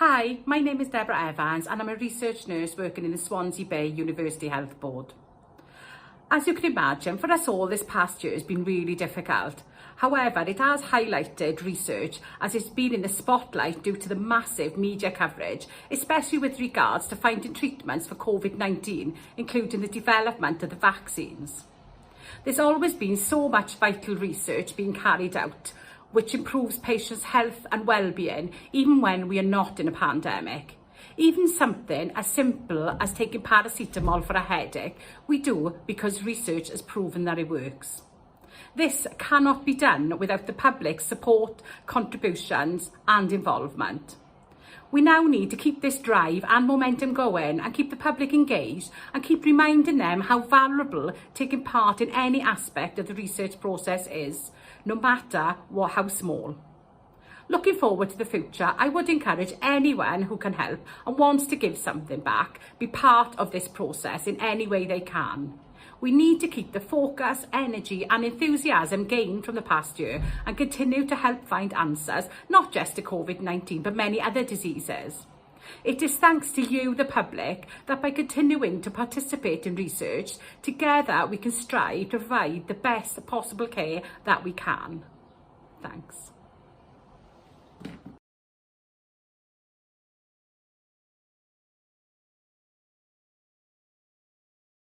Hi, my name is Debra Evans and I'm a research nurse working in the Swansea Bay University Health Board. As you can imagine, for us all this past year has been really difficult. However, it has highlighted research as it's been in the spotlight due to the massive media coverage, especially with regards to finding treatments for COVID-19, including the development of the vaccines. There's always been so much vital research being carried out, which improves patients' health and well-being, even when we are not in a pandemic. Even something as simple as taking paracetamol for a headache, we do because research has proven that it works. This cannot be done without the public's support, contributions and involvement. We now need to keep this drive and momentum going and keep the public engaged and keep reminding them how valuable taking part in any aspect of the research process is, no matter how small. Looking forward to the future, I would encourage anyone who can help and wants to give something back, be part of this process in any way they can. We need to keep the focus, energy and enthusiasm gained from the past year and continue to help find answers, not just to COVID-19, but many other diseases. It is thanks to you, the public, that by continuing to participate in research, together we can strive to provide the best possible care that we can. Thanks.